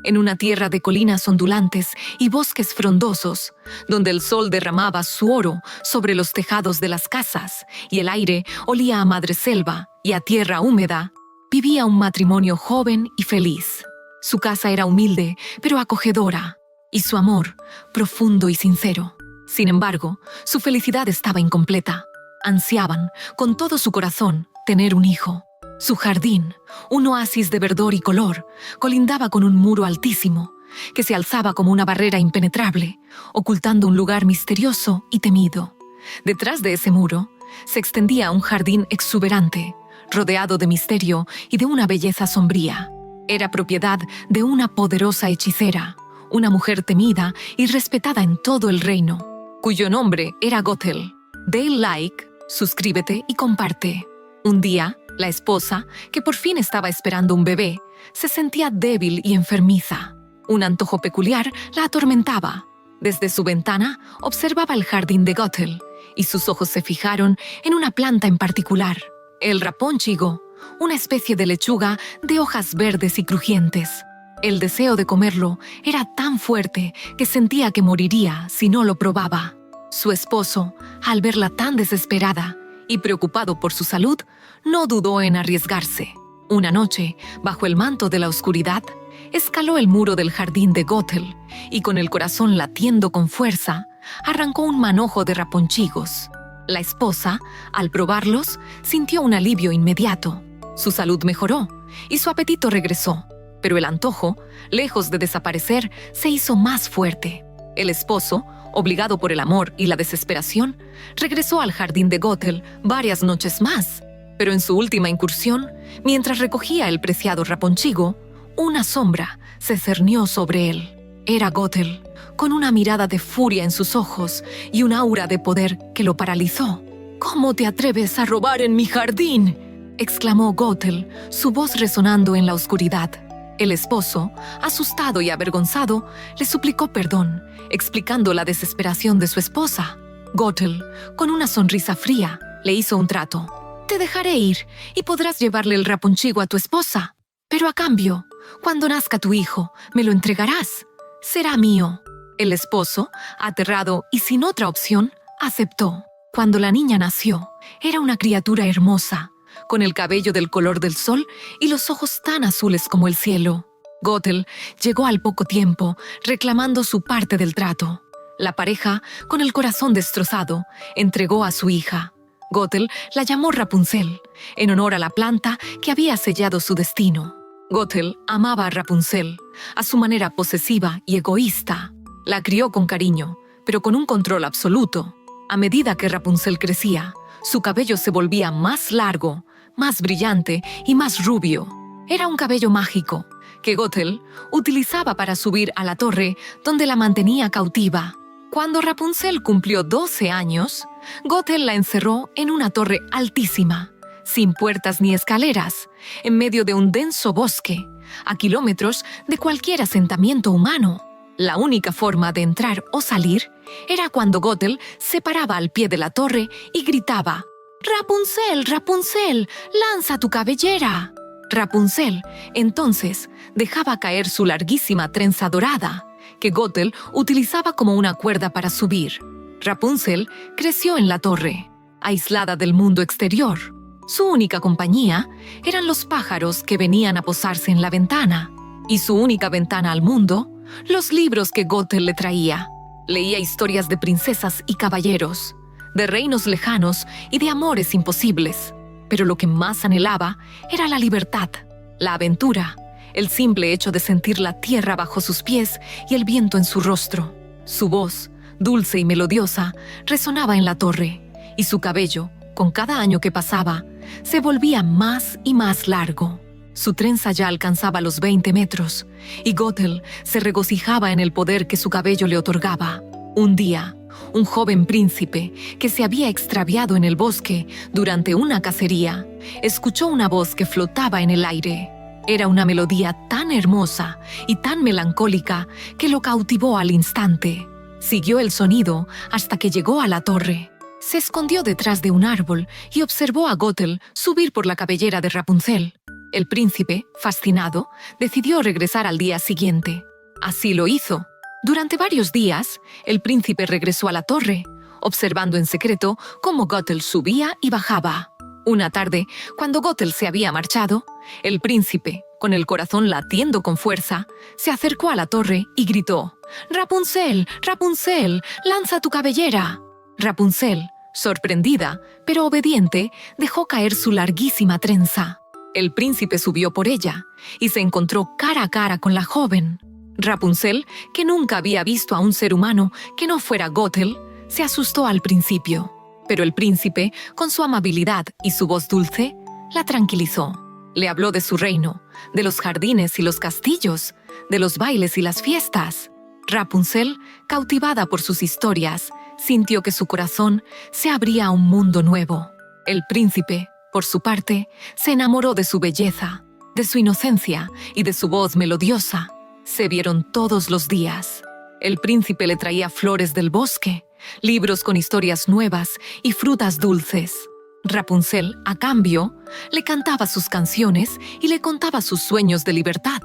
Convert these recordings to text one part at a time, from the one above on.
en una tierra de colinas ondulantes y bosques frondosos, donde el sol derramaba su oro sobre los tejados de las casas y el aire olía a madreselva y a tierra húmeda, vivía un matrimonio joven y feliz. Su casa era humilde, pero acogedora, y su amor profundo y sincero. Sin embargo, su felicidad estaba incompleta. Ansiaban, con todo su corazón, tener un hijo. Su jardín, un oasis de verdor y color, colindaba con un muro altísimo, que se alzaba como una barrera impenetrable, ocultando un lugar misterioso y temido. Detrás de ese muro se extendía un jardín exuberante, rodeado de misterio y de una belleza sombría. Era propiedad de una poderosa hechicera, una mujer temida y respetada en todo el reino, cuyo nombre era Gothel. Dale like, suscríbete y comparte. Un día, la esposa, que por fin estaba esperando un bebé, se sentía débil y enfermiza. Un antojo peculiar la atormentaba. Desde su ventana observaba el jardín de Gothel y sus ojos se fijaron en una planta en particular, el rapónchigo, una especie de lechuga de hojas verdes y crujientes. El deseo de comerlo era tan fuerte que sentía que moriría si no lo probaba. Su esposo, al verla tan desesperada y preocupado por su salud, no dudó en arriesgarse. Una noche, bajo el manto de la oscuridad, escaló el muro del jardín de Gothel y con el corazón latiendo con fuerza, arrancó un manojo de raponchigos. La esposa, al probarlos, sintió un alivio inmediato. Su salud mejoró y su apetito regresó, pero el antojo, lejos de desaparecer, se hizo más fuerte. El esposo, obligado por el amor y la desesperación, regresó al jardín de Gothel varias noches más, pero en su última incursión, mientras recogía el preciado raponchigo, una sombra se cernió sobre él. Era Gothel, con una mirada de furia en sus ojos y un aura de poder que lo paralizó. «¿Cómo te atreves a robar en mi jardín?», exclamó Gothel, su voz resonando en la oscuridad. El esposo, asustado y avergonzado, le suplicó perdón, explicando la desesperación de su esposa. Gothel, con una sonrisa fría, le hizo un trato. «Te dejaré ir y podrás llevarle el raponchigo a tu esposa. Pero a cambio, cuando nazca tu hijo, me lo entregarás. Será mío». El esposo, aterrado y sin otra opción, aceptó. Cuando la niña nació, era una criatura hermosa, con el cabello del color del sol y los ojos tan azules como el cielo. Gothel llegó al poco tiempo, reclamando su parte del trato. La pareja, con el corazón destrozado, entregó a su hija. Gothel la llamó Rapunzel, en honor a la planta que había sellado su destino. Gothel amaba a Rapunzel, a su manera posesiva y egoísta. La crió con cariño, pero con un control absoluto. A medida que Rapunzel crecía, su cabello se volvía más largo, más brillante y más rubio. Era un cabello mágico, que Gothel utilizaba para subir a la torre donde la mantenía cautiva. Cuando Rapunzel cumplió 12 años, Gothel la encerró en una torre altísima, sin puertas ni escaleras, en medio de un denso bosque, a kilómetros de cualquier asentamiento humano. La única forma de entrar o salir era cuando Gothel se paraba al pie de la torre y gritaba: «Rapunzel, Rapunzel, lanza tu cabellera». Rapunzel, entonces, dejaba caer su larguísima trenza dorada, que Gothel utilizaba como una cuerda para subir. Rapunzel creció en la torre, aislada del mundo exterior. Su única compañía eran los pájaros que venían a posarse en la ventana, y su única ventana al mundo, los libros que Gothel le traía. Leía historias de princesas y caballeros, de reinos lejanos y de amores imposibles. Pero lo que más anhelaba era la libertad, la aventura, el simple hecho de sentir la tierra bajo sus pies y el viento en su rostro. Su voz, dulce y melodiosa, resonaba en la torre, y su cabello, con cada año que pasaba, se volvía más y más largo. Su trenza ya alcanzaba los 20 metros, y Gothel se regocijaba en el poder que su cabello le otorgaba. Un día, un joven príncipe que se había extraviado en el bosque durante una cacería, escuchó una voz que flotaba en el aire. Era una melodía tan hermosa y tan melancólica que lo cautivó al instante. Siguió el sonido hasta que llegó a la torre. Se escondió detrás de un árbol y observó a Gothel subir por la cabellera de Rapunzel. El príncipe, fascinado, decidió regresar al día siguiente. Así lo hizo. Durante varios días, el príncipe regresó a la torre, observando en secreto cómo Gothel subía y bajaba. Una tarde, cuando Gothel se había marchado, el príncipe, con el corazón latiendo con fuerza, se acercó a la torre y gritó: «Rapunzel, Rapunzel, lanza tu cabellera». Rapunzel, sorprendida, pero obediente, dejó caer su larguísima trenza. El príncipe subió por ella y se encontró cara a cara con la joven. Rapunzel, que nunca había visto a un ser humano que no fuera Gothel, se asustó al principio, pero el príncipe, con su amabilidad y su voz dulce, la tranquilizó. Le habló de su reino, de los jardines y los castillos, de los bailes y las fiestas. Rapunzel, cautivada por sus historias, sintió que su corazón se abría a un mundo nuevo. El príncipe, por su parte, se enamoró de su belleza, de su inocencia y de su voz melodiosa. Se vieron todos los días. El príncipe le traía flores del bosque, libros con historias nuevas y frutas dulces. Rapunzel, a cambio, le cantaba sus canciones y le contaba sus sueños de libertad.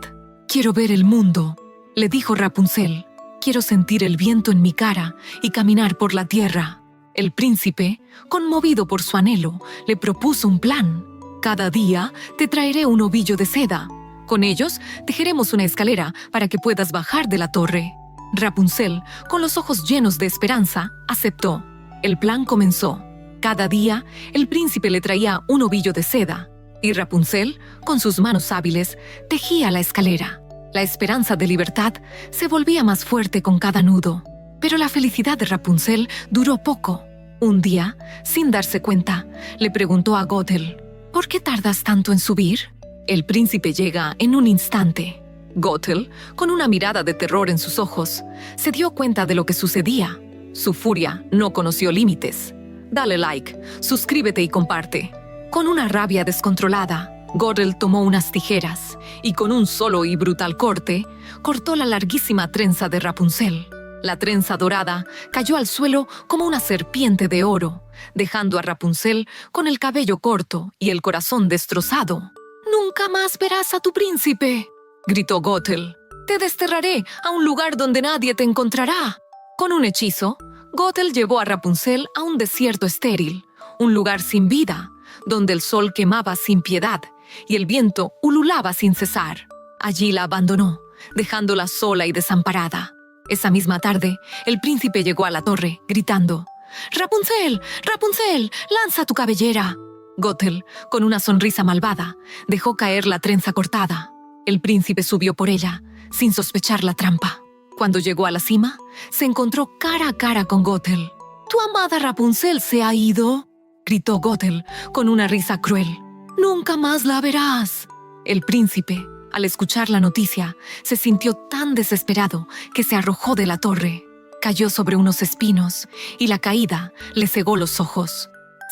«Quiero ver el mundo», le dijo Rapunzel. «Quiero sentir el viento en mi cara y caminar por la tierra». El príncipe, conmovido por su anhelo, le propuso un plan. «Cada día te traeré un ovillo de seda. Con ellos tejeremos una escalera para que puedas bajar de la torre». Rapunzel, con los ojos llenos de esperanza, aceptó. El plan comenzó. Cada día, el príncipe le traía un ovillo de seda, y Rapunzel, con sus manos hábiles, tejía la escalera. La esperanza de libertad se volvía más fuerte con cada nudo. Pero la felicidad de Rapunzel duró poco. Un día, sin darse cuenta, le preguntó a Gothel: «¿Por qué tardas tanto en subir?». El príncipe llega en un instante. Gothel, con una mirada de terror en sus ojos, se dio cuenta de lo que sucedía. Su furia no conoció límites. Dale like, suscríbete y comparte. Con una rabia descontrolada, Gothel tomó unas tijeras y con un solo y brutal corte, cortó la larguísima trenza de Rapunzel. La trenza dorada cayó al suelo como una serpiente de oro, dejando a Rapunzel con el cabello corto y el corazón destrozado. «Nunca más verás a tu príncipe», gritó Gothel. «Te desterraré a un lugar donde nadie te encontrará». Con un hechizo, Gothel llevó a Rapunzel a un desierto estéril, un lugar sin vida, donde el sol quemaba sin piedad y el viento ululaba sin cesar. Allí la abandonó, dejándola sola y desamparada. Esa misma tarde, el príncipe llegó a la torre, gritando: «Rapunzel, Rapunzel, lanza tu cabellera». Gothel, con una sonrisa malvada, dejó caer la trenza cortada. El príncipe subió por ella, sin sospechar la trampa. Cuando llegó a la cima, se encontró cara a cara con Gothel. «¿Tu amada Rapunzel se ha ido?», gritó Gothel con una risa cruel. «Nunca más la verás». El príncipe, al escuchar la noticia, se sintió tan desesperado que se arrojó de la torre. Cayó sobre unos espinos y la caída le cegó los ojos.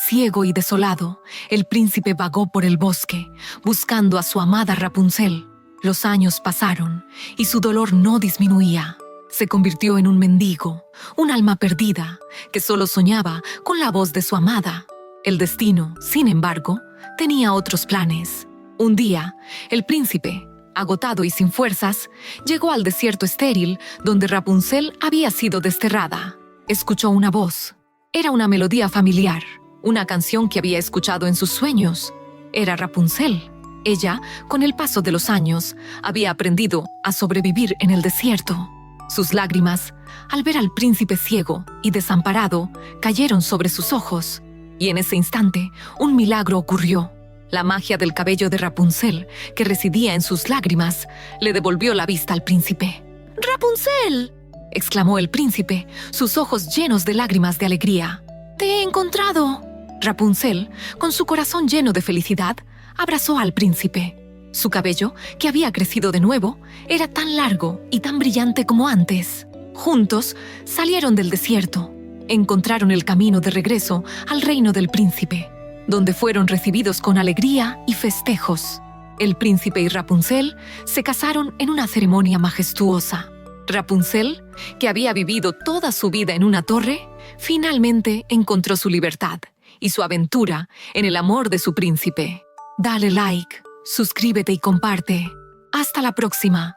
Ciego y desolado, el príncipe vagó por el bosque, buscando a su amada Rapunzel. Los años pasaron y su dolor no disminuía. Se convirtió en un mendigo, un alma perdida, que solo soñaba con la voz de su amada. El destino, sin embargo, tenía otros planes. Un día, el príncipe, agotado y sin fuerzas, llegó al desierto estéril donde Rapunzel había sido desterrada. Escuchó una voz. Era una melodía familiar, una canción que había escuchado en sus sueños. Era Rapunzel. Ella, con el paso de los años, había aprendido a sobrevivir en el desierto. Sus lágrimas, al ver al príncipe ciego y desamparado, cayeron sobre sus ojos. Y en ese instante, un milagro ocurrió. La magia del cabello de Rapunzel, que residía en sus lágrimas, le devolvió la vista al príncipe. «¡Rapunzel!», exclamó el príncipe, sus ojos llenos de lágrimas de alegría. «¡Te he encontrado!». Rapunzel, con su corazón lleno de felicidad, abrazó al príncipe. Su cabello, que había crecido de nuevo, era tan largo y tan brillante como antes. Juntos salieron del desierto. Encontraron el camino de regreso al reino del príncipe, donde fueron recibidos con alegría y festejos. El príncipe y Rapunzel se casaron en una ceremonia majestuosa. Rapunzel, que había vivido toda su vida en una torre, finalmente encontró su libertad y su aventura en el amor de su príncipe. Dale like, suscríbete y comparte. Hasta la próxima.